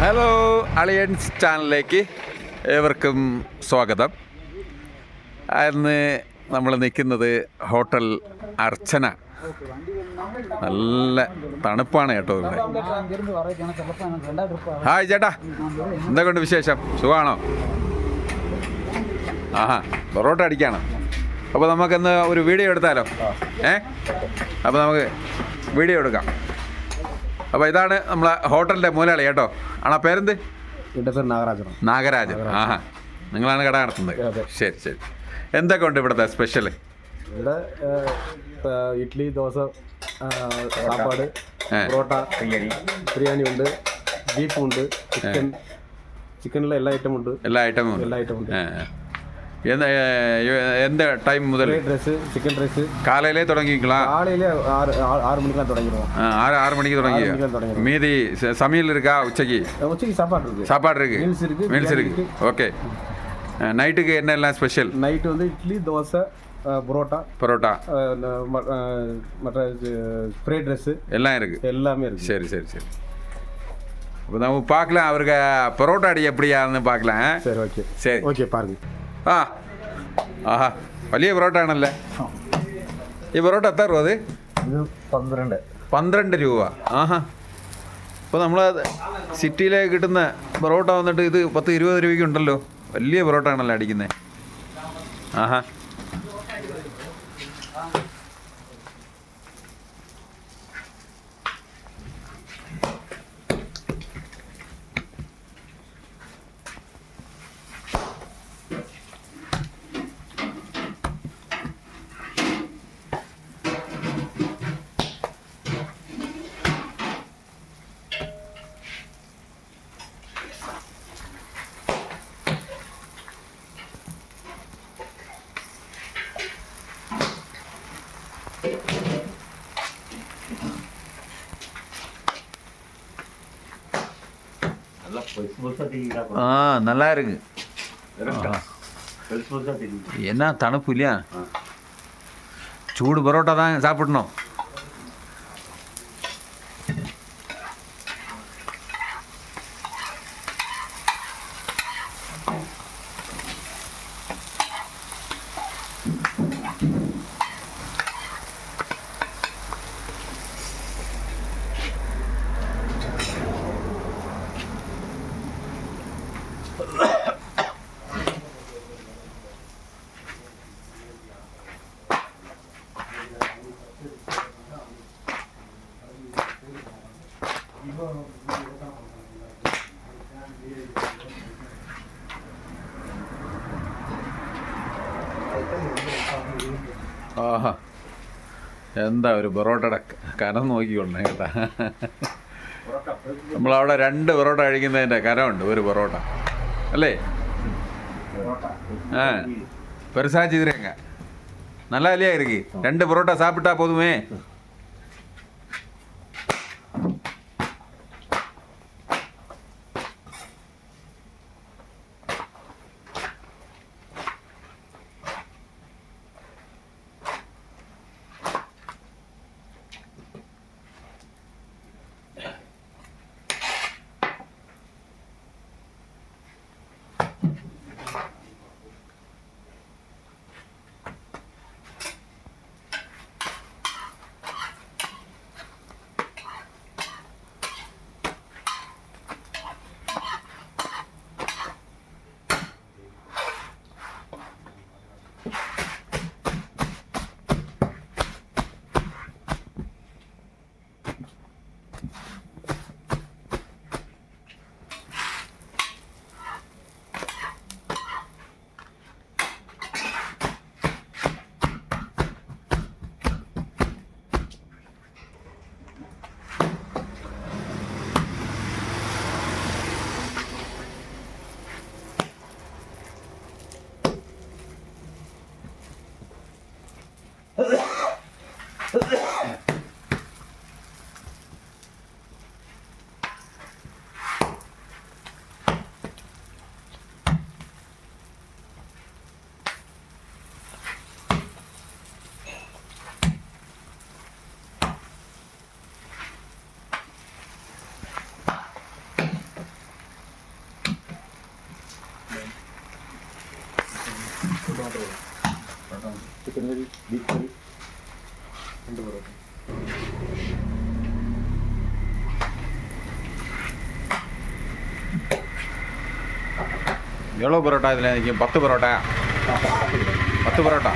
Hello Aliyans ചാനലിലേക്ക് ഏവർക്കും സ്വാഗതം. ഇന്ന് നമ്മൾ നിൽക്കുന്നത് ഹോട്ടൽ അർച്ചന. നല്ല തണുപ്പാണ് കേട്ടോ ഇവിടെ. ഹായ് ചേട്ടാ, എന്തൊക്കെയുണ്ട് വിശേഷം? സുഖമാണോ? ആഹാ, പൊറോട്ട അടിക്കാണ്. അപ്പോൾ നമുക്കിന്ന് ഒരു വീഡിയോ എടുത്താലോ? അപ്പോൾ നമുക്ക് വീഡിയോ എടുക്കാം. അപ്പോൾ ഇതാണ് നമ്മളെ ഹോട്ടലിൻ്റെ മുതലാളി കേട്ടോ. ആണോ, പേരെന്ത്? എൻ്റെ പേര് നാഗരാജൻ. ആഹാ, നിങ്ങളാണ് കട നടത്തുന്നത്? ശരി ശരി. എന്തൊക്കെ ഉണ്ട് ഇവിടുത്തെ സ്പെഷ്യൽ? ഇവിടെ ഇഡ്ഡലി, ദോശ, സാപ്പാട്, പൊറോട്ട, ബിരിയാണി ഉണ്ട്, ബീഫുണ്ട്, ചിക്കനിലെ എല്ലാ ഐറ്റമും ഉണ്ട്. എല്ലാ ഐറ്റമും ഉണ്ട്. எந்த டைம் முதல்? சிக்கன் ரைஸ் காலையிலே தொடங்கிக்கலாம். காலையிலே 6 மணிக்கெலாம் தொடங்கிடுவோம். 6 மணிக்கு தொடங்கி. மீதி சமையல் இருக்கா? உச்சைக்கு சாப்பாடு இருக்கு. மீல்ஸ் இருக்கு. ஓகே. நைட்டுக்கு என்னெல்லாம் ஸ்பெஷல்? நைட்டு வந்து இட்லி, தோசை, பரோட்டா, மற்ற ஃப்ரைட் ரைஸ் எல்லாம் இருக்கு. எல்லாமே இருக்கு. சரி சரி சரி. இப்போ நம்ம பார்க்கலாம் அவருக்கு பரோட்டா அடி எப்படியான்னு பார்க்கலாம். சரி, ஓகே சரி ஓகே, பாருங்க. ആഹാ, വലിയ പൊറോട്ട ആണല്ലേ ഈ പൊറോട്ട? എത്ര രൂപ അത്? 12 രൂപ. ആഹാ, ഇപ്പോൾ നമ്മൾ സിറ്റിയിലേക്ക് കിട്ടുന്ന പൊറോട്ട വന്നിട്ട് ഇത് 10-20 രൂപയ്ക്ക് ഉണ്ടല്ലോ. വലിയ പൊറോട്ട ആണല്ലോ അടിക്കുന്നത്. ആഹാ, நல்லா இருக்கு. என்ன தணுப்பு இல்லையா? சூடு பரோட்டா தான் சாப்பிடணும். ആഹാ, എന്താ ഒരു പൊറോട്ടയുടെ കനം നോക്കിക്കൊണ്ടേ കേട്ടാ. നമ്മളവിടെ 2 പൊറോട്ട കഴിക്കുന്നതിൻ്റെ കനമുണ്ട് ഒരു പൊറോട്ട അല്ലേ? பெருசா செய்கிறேங்க, நல்லா இல்லையா இருக்கு? 2 பரோட்டா சாப்பிட்டா போதுமே. ചിക്കൻ കറി ബീഫ് കറി 2 പൊറോട്ട. எவ்வளோ பரோட்டா இதில் இன்றைக்கி 10 பரோட்டா 10 பரோட்டா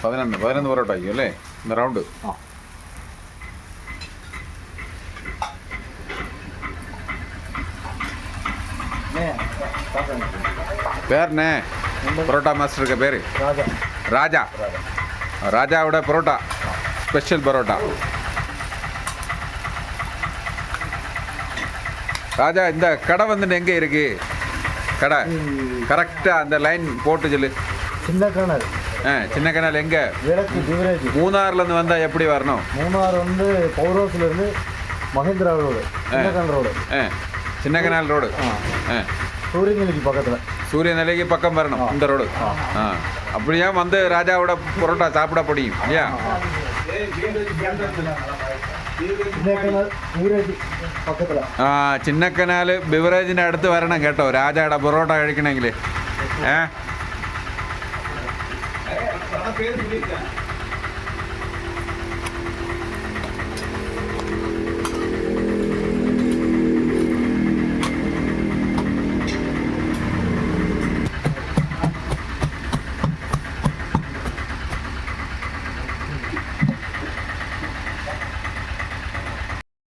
പതിനൊന്ന് പൊറോട്ട ആയിരിക്കും അല്ലേ இந்த റൗണ്ട് பேர்ண்ணே பரோட்டா மாஸ்டருக்கு பேர் ராஜா ராஜாவோட பரோட்டா ஸ்பெஷல் பரோட்டா ராஜா இந்த கடை வந்துட்டு எங்கே இருக்கு கடை கரெக்டாக அந்த லைன் போட்டு சொல்லு சின்ன கனல் சின்ன கனல் எங்கே விளக்கு பிவரேஜ் மூணாறுலேருந்து வந்தால் எப்படி வரணும் மூணார் வந்து பௌரோஸ்லேருந்து மகேந்திரா ரோடு சின்ன கனல் ரோடு சின்ன கனால் ரோடு சூரியநிலைக்கு பக்கத்தில் சூரியநிலைக்கு பக்கம் வரணும் இந்த ரோடு அப்படியா வந்து ராஜாவோட பரோட்டா சாப்பிட முடியும் இல்லையா ചിന്നക്കനാൽ ബിവറേജിൻ്റെ അടുത്ത് വരണം കേട്ടോ രാജയുടെ പൊറോട്ട കഴിക്കണമെങ്കിൽ